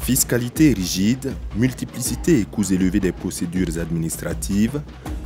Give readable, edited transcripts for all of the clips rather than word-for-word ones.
Fiscalité rigide, multiplicité et coûts élevés des procédures administratives,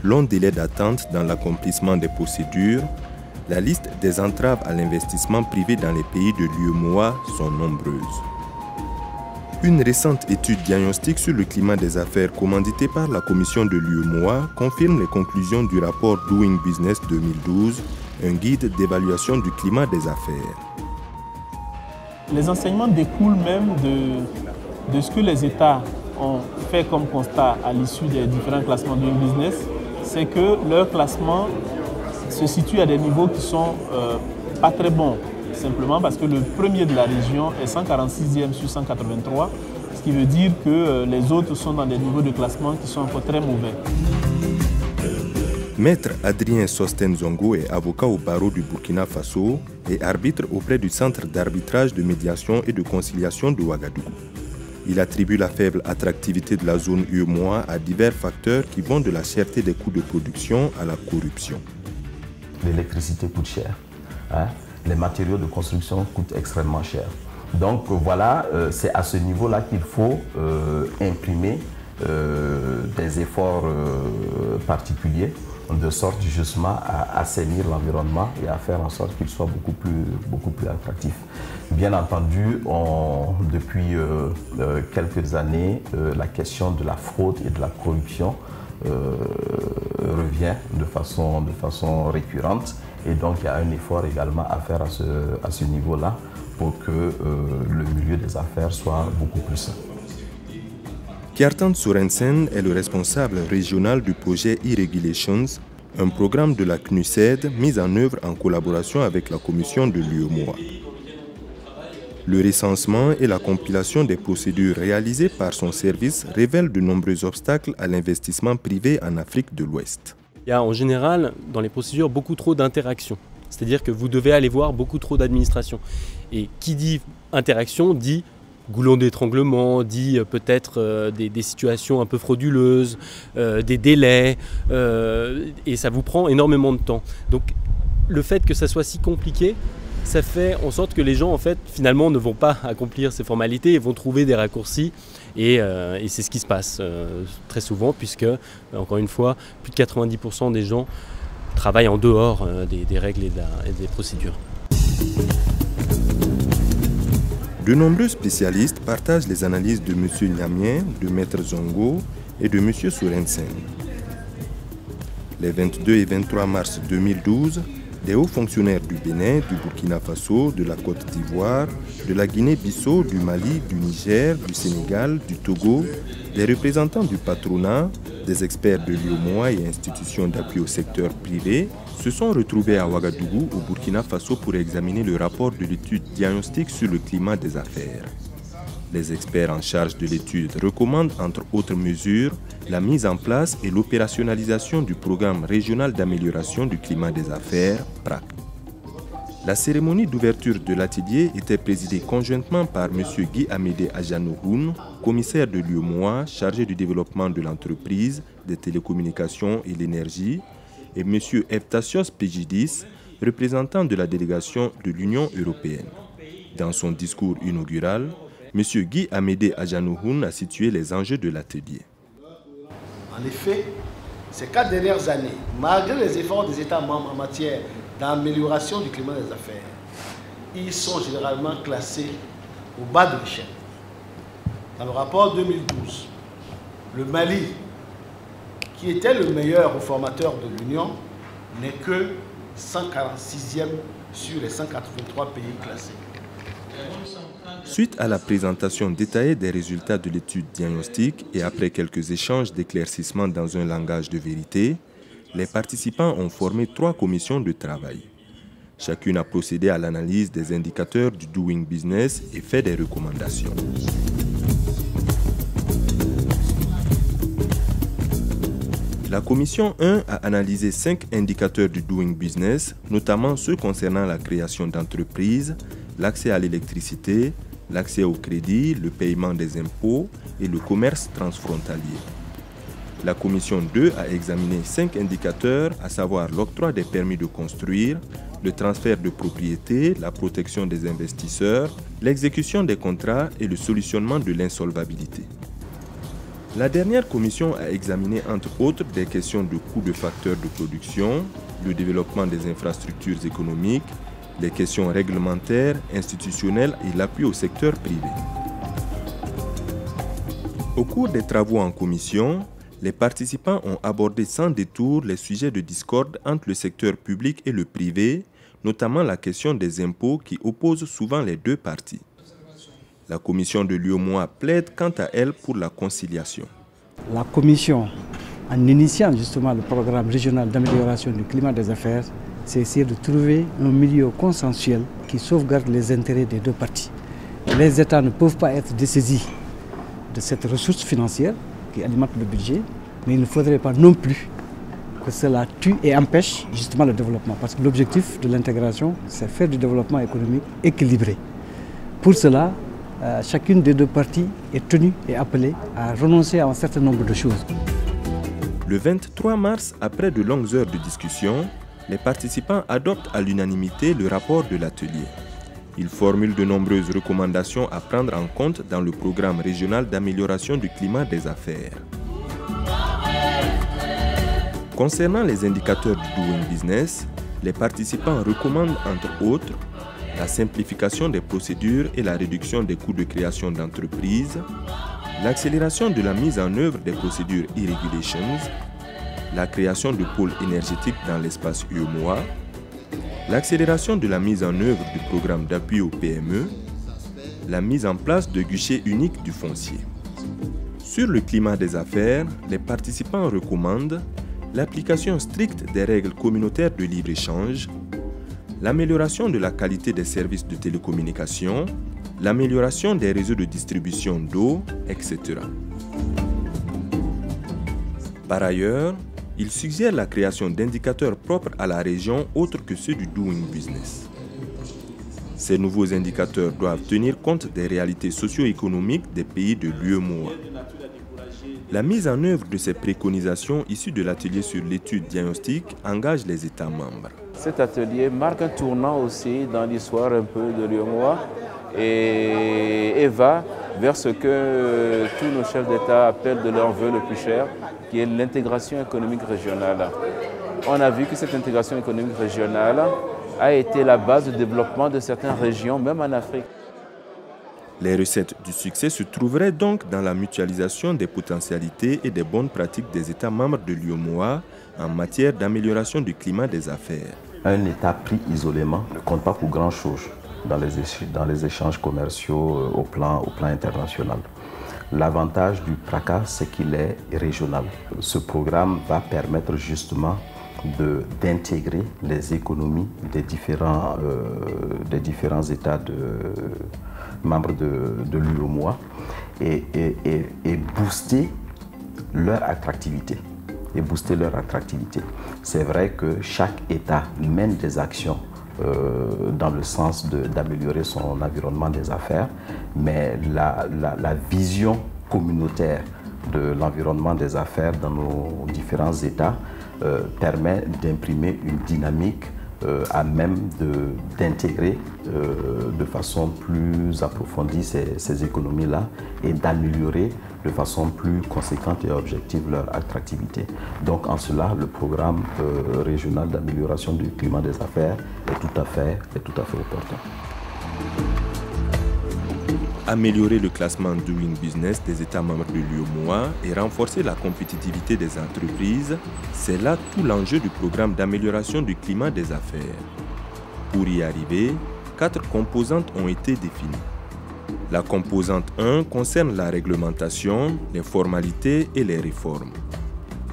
long délai d'attente dans l'accomplissement des procédures, la liste des entraves à l'investissement privé dans les pays de l'UEMOA sont nombreuses. Une récente étude diagnostique sur le climat des affaires commanditée par la commission de l'UEMOA confirme les conclusions du rapport Doing Business 2012, un guide d'évaluation du climat des affaires. Les enseignements découlent même de ce que les États ont fait comme constat à l'issue des différents classements Doing Business, c'est que leur classement se situe à des niveaux qui sont pas très bons, simplement parce que le premier de la région est 146e sur 183, ce qui veut dire que les autres sont dans des niveaux de classement qui sont encore très mauvais. Maître Adrien Sosten Zongo est avocat au barreau du Burkina Faso et arbitre auprès du Centre d'arbitrage de médiation et de conciliation de Ouagadougou. Il attribue la faible attractivité de la zone UEMOA à divers facteurs qui vont de la cherté des coûts de production à la corruption. L'électricité coûte cher, hein? Les matériaux de construction coûtent extrêmement cher. Donc voilà, c'est à ce niveau-là qu'il faut imprimer des efforts particuliers de sorte justement à assainir l'environnement et à faire en sorte qu'il soit beaucoup plus attractif. Bien entendu, depuis quelques années, la question de la fraude et de la corruption revient de façon récurrente et donc il y a un effort également à faire à ce niveau-là pour que le milieu des affaires soit beaucoup plus sain. Kjartan Sorensen est le responsable régional du projet e-Regulations, un programme de la CNUSED mis en œuvre en collaboration avec la commission de l'UEMOA. Le recensement et la compilation des procédures réalisées par son service révèlent de nombreux obstacles à l'investissement privé en Afrique de l'Ouest. Il y a en général dans les procédures beaucoup trop d'interactions. C'est-à-dire que vous devez aller voir beaucoup trop d'administration. Et qui dit interaction dit goulot d'étranglement, dit peut-être des situations un peu frauduleuses, des délais, et ça vous prend énormément de temps. Donc le fait que ça soit si compliqué, ça fait en sorte que les gens en fait finalement ne vont pas accomplir ces formalités et vont trouver des raccourcis et c'est ce qui se passe très souvent puisque, encore une fois, plus de 90% des gens travaillent en dehors des règles et des procédures. De nombreux spécialistes partagent les analyses de M. Niamien, de Maître Zongo et de M. Sorensen. Les 22 et 23 mars 2012, des hauts fonctionnaires du Bénin, du Burkina Faso, de la Côte d'Ivoire, de la Guinée-Bissau, du Mali, du Niger, du Sénégal, du Togo, des représentants du patronat, des experts de l'UEMOA et institutions d'appui au secteur privé se sont retrouvés à Ouagadougou, au Burkina Faso, pour examiner le rapport de l'étude diagnostique sur le climat des affaires. Les experts en charge de l'étude recommandent, entre autres mesures, la mise en place et l'opérationnalisation du programme régional d'amélioration du climat des affaires, PRAC. La cérémonie d'ouverture de l'atelier était présidée conjointement par M. Guy Amédée Ajanohoun, commissaire de l'UEMOA chargé du développement de l'entreprise, des télécommunications et l'énergie, et M. Eftasios Pejidis, représentant de la délégation de l'Union européenne. Dans son discours inaugural, M. Guy Amédée Ajanohoun a situé les enjeux de l'atelier. En effet, ces 4 dernières années, malgré les efforts des États membres en matière d'amélioration du climat des affaires, ils sont généralement classés au bas de l'échelle. Dans le rapport 2012, le Mali, qui était le meilleur formateur de l'Union, n'est que 146e sur les 183 pays classés. Suite à la présentation détaillée des résultats de l'étude diagnostique et après quelques échanges d'éclaircissements dans un langage de vérité, les participants ont formé 3 commissions de travail. Chacune a procédé à l'analyse des indicateurs du Doing Business et fait des recommandations. La commission 1 a analysé 5 indicateurs du Doing Business, notamment ceux concernant la création d'entreprises, l'accès à l'électricité, l'accès au crédit, le paiement des impôts et le commerce transfrontalier. La commission 2 a examiné 5 indicateurs, à savoir l'octroi des permis de construire, le transfert de propriété, la protection des investisseurs, l'exécution des contrats et le solutionnement de l'insolvabilité. La dernière commission a examiné entre autres des questions de coûts de facteurs de production, le développement des infrastructures économiques, les questions réglementaires, institutionnelles et l'appui au secteur privé. Au cours des travaux en commission, les participants ont abordé sans détour les sujets de discorde entre le secteur public et le privé, notamment la question des impôts qui opposent souvent les deux parties. La commission de l'UEMOA plaide quant à elle pour la conciliation. La commission, en initiant justement le programme régional d'amélioration du climat des affaires, c'est essayer de trouver un milieu consensuel qui sauvegarde les intérêts des deux parties. Les États ne peuvent pas être dessaisis de cette ressource financière qui alimente le budget, mais il ne faudrait pas non plus que cela tue et empêche justement le développement. Parce que l'objectif de l'intégration, c'est faire du développement économique équilibré. Pour cela, chacune des deux parties est tenue et appelée à renoncer à un certain nombre de choses. Le 23 mars, après de longues heures de discussion, les participants adoptent à l'unanimité le rapport de l'atelier. Ils formulent de nombreuses recommandations à prendre en compte dans le programme régional d'amélioration du climat des affaires. Concernant les indicateurs du Doing Business, les participants recommandent entre autres la simplification des procédures et la réduction des coûts de création d'entreprises, l'accélération de la mise en œuvre des procédures e-regulations, la création de pôles énergétiques dans l'espace UEMOA, l'accélération de la mise en œuvre du programme d'appui aux PME, la mise en place de guichets uniques du foncier. Sur le climat des affaires, les participants recommandent l'application stricte des règles communautaires de libre-échange, l'amélioration de la qualité des services de télécommunication, l'amélioration des réseaux de distribution d'eau, etc. Par ailleurs, il suggère la création d'indicateurs propres à la région autres que ceux du Doing Business. Ces nouveaux indicateurs doivent tenir compte des réalités socio-économiques des pays de l'UEMOA. La mise en œuvre de ces préconisations issues de l'atelier sur l'étude diagnostique engage les États membres. Cet atelier marque un tournant aussi dans l'histoire un peu de l'UEMOA et va vers ce que tous nos chefs d'État appellent de leur vœu le plus cher, qui est l'intégration économique régionale. On a vu que cette intégration économique régionale a été la base de développement de certaines régions, même en Afrique. Les recettes du succès se trouveraient donc dans la mutualisation des potentialités et des bonnes pratiques des États membres de l'UEMOA en matière d'amélioration du climat des affaires. Un État pris isolément ne compte pas pour grand-chose dans les échanges commerciaux au plan international. L'avantage du PRACA, c'est qu'il est régional. Ce programme va permettre justement d'intégrer les économies des différents États membres de l'UEMOA et booster leur attractivité. C'est vrai que chaque État mène des actions dans le sens d'améliorer son environnement des affaires, mais la vision communautaire de l'environnement des affaires dans nos différents États permet d'imprimer une dynamique à même d'intégrer de façon plus approfondie ces économies-là et d'améliorer de façon plus conséquente et objective leur attractivité. Donc en cela, le programme régional d'amélioration du climat des affaires est tout à fait opportun. Améliorer le classement Doing Business des États membres de l'UEMOA et renforcer la compétitivité des entreprises, c'est là tout l'enjeu du programme d'amélioration du climat des affaires. Pour y arriver, 4 composantes ont été définies. La composante 1 concerne la réglementation, les formalités et les réformes.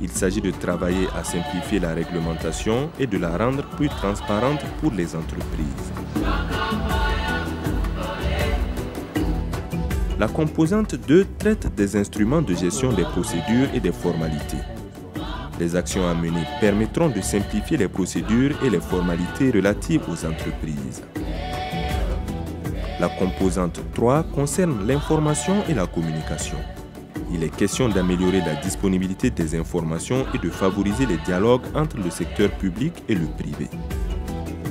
Il s'agit de travailler à simplifier la réglementation et de la rendre plus transparente pour les entreprises. La composante 2 traite des instruments de gestion des procédures et des formalités. Les actions à mener permettront de simplifier les procédures et les formalités relatives aux entreprises. La composante 3 concerne l'information et la communication. Il est question d'améliorer la disponibilité des informations et de favoriser les dialogues entre le secteur public et le privé.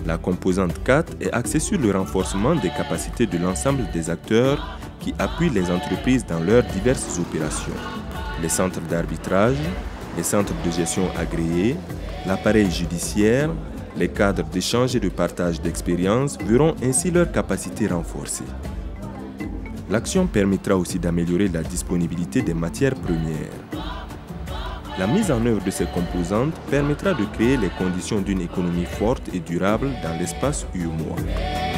La composante 4 est axée sur le renforcement des capacités de l'ensemble des acteurs qui appuient les entreprises dans leurs diverses opérations. Les centres d'arbitrage, les centres de gestion agréés, l'appareil judiciaire, les cadres d'échange et de partage d'expériences verront ainsi leurs capacités renforcées. L'action permettra aussi d'améliorer la disponibilité des matières premières. La mise en œuvre de ces composantes permettra de créer les conditions d'une économie forte et durable dans l'espace UEMOA.